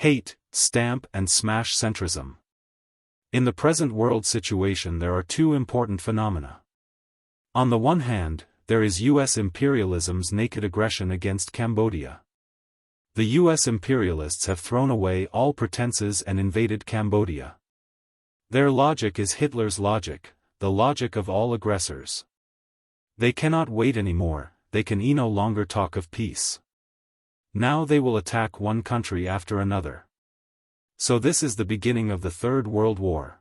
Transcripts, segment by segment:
Hate, stamp and smash centrism. In the present world situation there are two important phenomena. On the one hand, there is U.S. imperialism's naked aggression against Cambodia. The U.S. imperialists have thrown away all pretenses and invaded Cambodia. Their logic is Hitler's logic, the logic of all aggressors. They cannot wait anymore, they can no longer talk of peace. Now they will attack one country after another. So this is the beginning of the Third World War.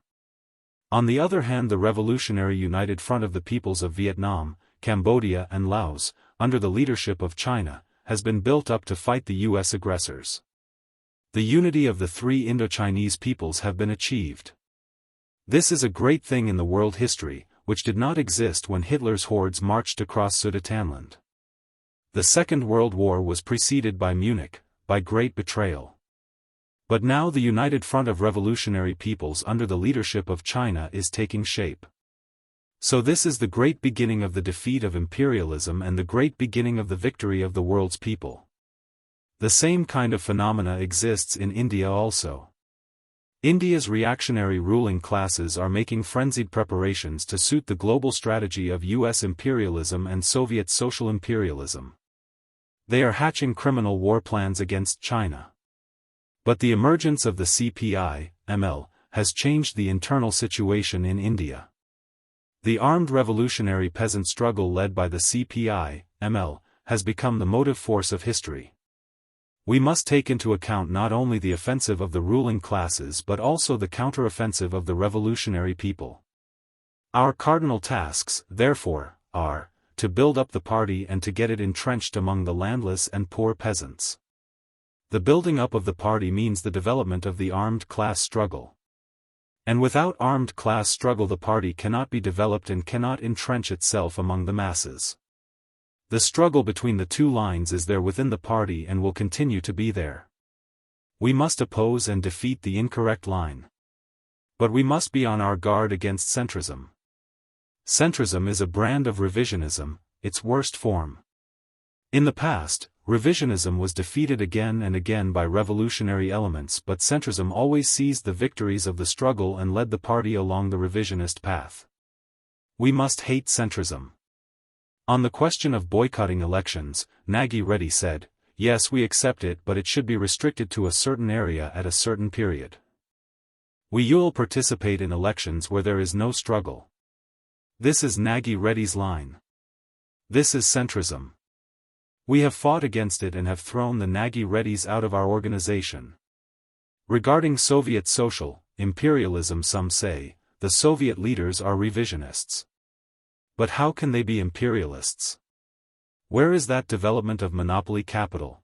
On the other hand, the Revolutionary United Front of the Peoples of Vietnam, Cambodia and Laos, under the leadership of China, has been built up to fight the U.S. aggressors. The unity of the three Indo-Chinese peoples have been achieved. This is a great thing in the world history, which did not exist when Hitler's hordes marched across Sudetenland. The Second World War was preceded by Munich, by great betrayal. But now the United Front of Revolutionary Peoples under the leadership of China is taking shape. So this is the great beginning of the defeat of imperialism and the great beginning of the victory of the world's people. The same kind of phenomena exists in India also. India's reactionary ruling classes are making frenzied preparations to suit the global strategy of U.S. imperialism and Soviet social imperialism. They are hatching criminal war plans against China. But the emergence of the C.P.I, ML, has changed the internal situation in India. The armed revolutionary peasant struggle led by the C.P.I, ML, has become the motive force of history. We must take into account not only the offensive of the ruling classes but also the counter-offensive of the revolutionary people. Our cardinal tasks, therefore, are to build up the party and to get it entrenched among the landless and poor peasants. The building up of the party means the development of the armed class struggle. And without armed class struggle the party cannot be developed and cannot entrench itself among the masses. The struggle between the two lines is there within the party and will continue to be there. We must oppose and defeat the incorrect line. But we must be on our guard against centrism. Centrism is a brand of revisionism, its worst form. In the past, revisionism was defeated again and again by revolutionary elements, but centrism always seized the victories of the struggle and led the party along the revisionist path. We must hate centrism. On the question of boycotting elections, Nagi Reddy said, "Yes, we accept it, but it should be restricted to a certain area at a certain period. We will participate in elections where there is no struggle." This is Nagi Reddy's line. This is centrism. We have fought against it and have thrown the Nagi Reddys out of our organization. Regarding Soviet social imperialism, some say, the Soviet leaders are revisionists. But how can they be imperialists? Where is that development of monopoly capital?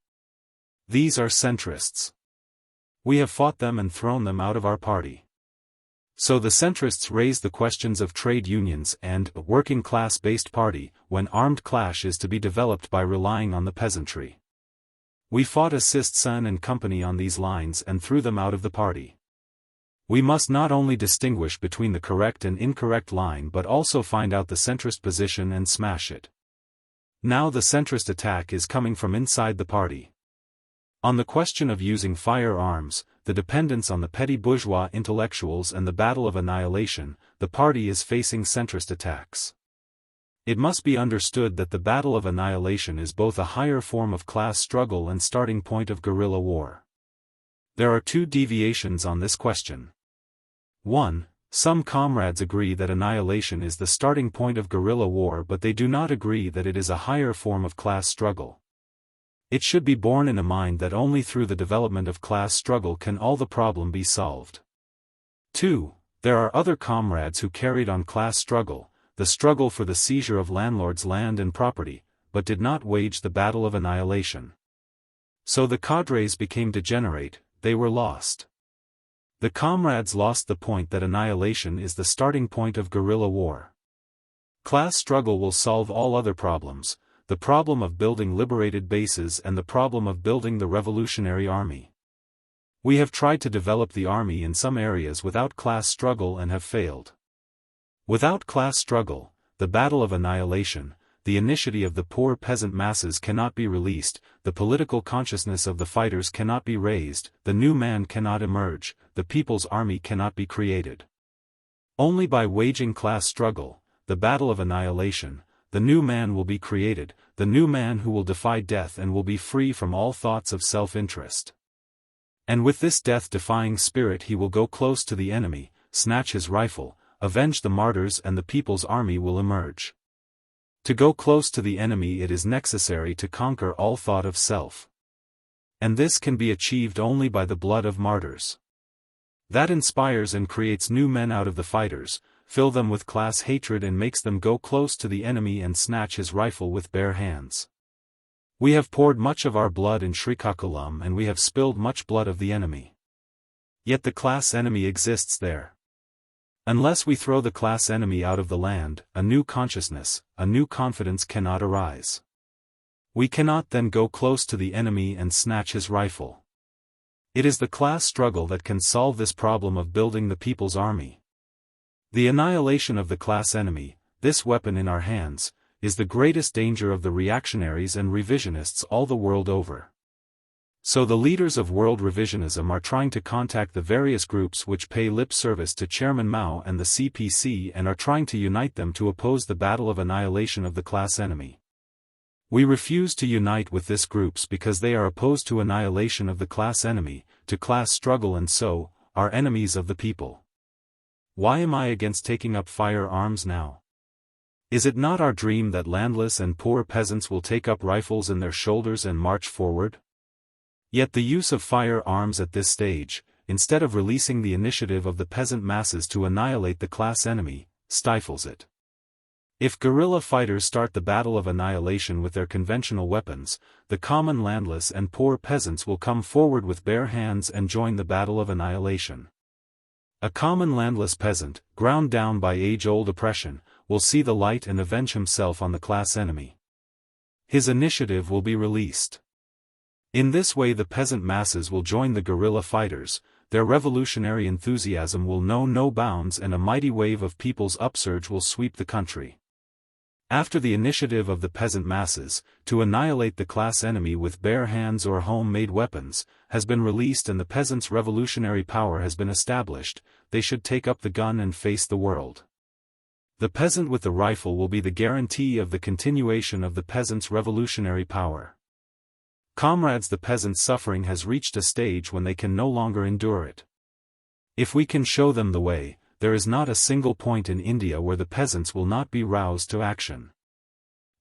These are centrists. We have fought them and thrown them out of our party. So the centrists raise the questions of trade unions and a working class-based party, when armed clash is to be developed by relying on the peasantry. We fought Assist Sun and Company on these lines and threw them out of the party. We must not only distinguish between the correct and incorrect line but also find out the centrist position and smash it. Now the centrist attack is coming from inside the party. On the question of using firearms, the dependence on the petty bourgeois intellectuals and the battle of annihilation, the party is facing centrist attacks. It must be understood that the battle of annihilation is both a higher form of class struggle and starting point of guerrilla war. There are two deviations on this question. 1. Some comrades agree that annihilation is the starting point of guerrilla war, but they do not agree that it is a higher form of class struggle. It should be borne in mind that only through the development of class struggle can all the problem be solved. 2. There are other comrades who carried on class struggle, the struggle for the seizure of landlords' land and property, but did not wage the battle of annihilation. So the cadres became degenerate, they were lost. The comrades lost the point that annihilation is the starting point of guerrilla war. Class struggle will solve all other problems, the problem of building liberated bases and the problem of building the revolutionary army. We have tried to develop the army in some areas without class struggle and have failed. Without class struggle, the battle of annihilation, the initiative of the poor peasant masses cannot be released, the political consciousness of the fighters cannot be raised, the new man cannot emerge, the people's army cannot be created. Only by waging class struggle, the battle of annihilation, the new man will be created, the new man who will defy death and will be free from all thoughts of self-interest. And with this death-defying spirit he will go close to the enemy, snatch his rifle, avenge the martyrs, and the people's army will emerge. To go close to the enemy it is necessary to conquer all thought of self. And this can be achieved only by the blood of martyrs. That inspires and creates new men out of the fighters, fill them with class hatred and makes them go close to the enemy and snatch his rifle with bare hands. We have poured much of our blood in Srikakulam and we have spilled much blood of the enemy. Yet the class enemy exists there. Unless we throw the class enemy out of the land, a new consciousness, a new confidence cannot arise. We cannot then go close to the enemy and snatch his rifle. It is the class struggle that can solve this problem of building the people's army. The annihilation of the class enemy, this weapon in our hands, is the greatest danger of the reactionaries and revisionists all the world over. So the leaders of world revisionism are trying to contact the various groups which pay lip service to Chairman Mao and the CPC and are trying to unite them to oppose the battle of annihilation of the class enemy. We refuse to unite with these groups because they are opposed to annihilation of the class enemy, to class struggle, and so, are enemies of the people. Why am I against taking up firearms now? Is it not our dream that landless and poor peasants will take up rifles in their shoulders and march forward? Yet the use of firearms at this stage, instead of releasing the initiative of the peasant masses to annihilate the class enemy, stifles it. If guerrilla fighters start the battle of annihilation with their conventional weapons, the common landless and poor peasants will come forward with bare hands and join the battle of annihilation. A common landless peasant, ground down by age-old oppression, will see the light and avenge himself on the class enemy. His initiative will be released. In this way the peasant masses will join the guerrilla fighters, their revolutionary enthusiasm will know no bounds and a mighty wave of people's upsurge will sweep the country. After the initiative of the peasant masses, to annihilate the class enemy with bare hands or home-made weapons, has been released and the peasants' revolutionary power has been established, they should take up the gun and face the world. The peasant with the rifle will be the guarantee of the continuation of the peasants' revolutionary power. Comrades, the peasants' suffering has reached a stage when they can no longer endure it. If we can show them the way, there is not a single point in India where the peasants will not be roused to action.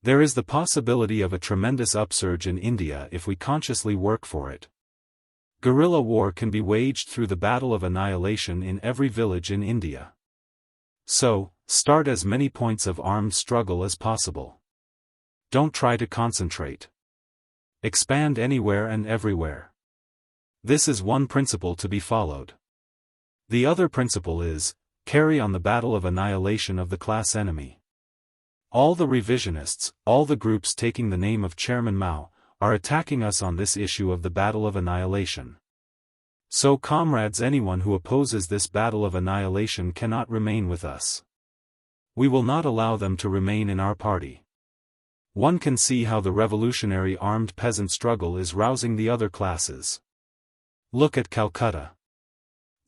There is the possibility of a tremendous upsurge in India if we consciously work for it. Guerrilla war can be waged through the battle of annihilation in every village in India. So, start as many points of armed struggle as possible. Don't try to concentrate. Expand anywhere and everywhere. This is one principle to be followed. The other principle is, carry on the battle of annihilation of the class enemy. All the revisionists, all the groups taking the name of Chairman Mao, are attacking us on this issue of the battle of annihilation. So comrades, anyone who opposes this battle of annihilation cannot remain with us. We will not allow them to remain in our party. One can see how the revolutionary armed peasant struggle is rousing the other classes. Look at Calcutta.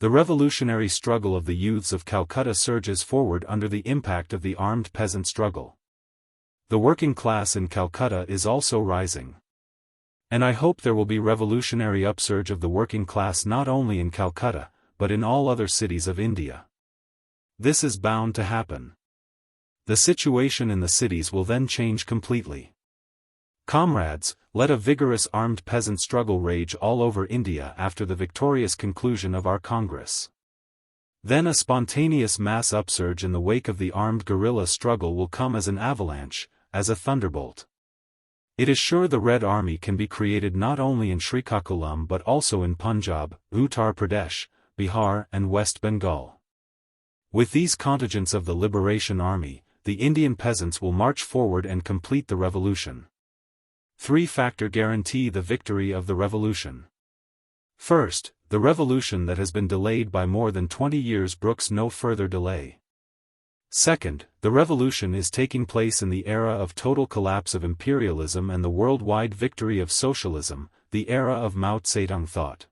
The revolutionary struggle of the youths of Calcutta surges forward under the impact of the armed peasant struggle. The working class in Calcutta is also rising. And I hope there will be revolutionary upsurge of the working class not only in Calcutta, but in all other cities of India. This is bound to happen. The situation in the cities will then change completely. Comrades, let a vigorous armed peasant struggle rage all over India after the victorious conclusion of our Congress. Then a spontaneous mass upsurge in the wake of the armed guerrilla struggle will come as an avalanche, as a thunderbolt. It is sure the Red Army can be created not only in Srikakulam but also in Punjab, Uttar Pradesh, Bihar and West Bengal. With these contingents of the Liberation Army, the Indian peasants will march forward and complete the revolution. Three-factor guarantee the victory of the revolution. First, the revolution that has been delayed by more than 20 years brooks no further delay. Second, the revolution is taking place in the era of total collapse of imperialism and the worldwide victory of socialism, the era of Mao Zedong thought.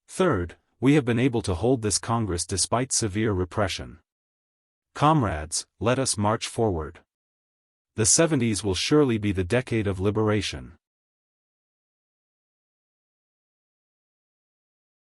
Third, we have been able to hold this Congress despite severe repression. Comrades, let us march forward. The 70s will surely be the decade of liberation.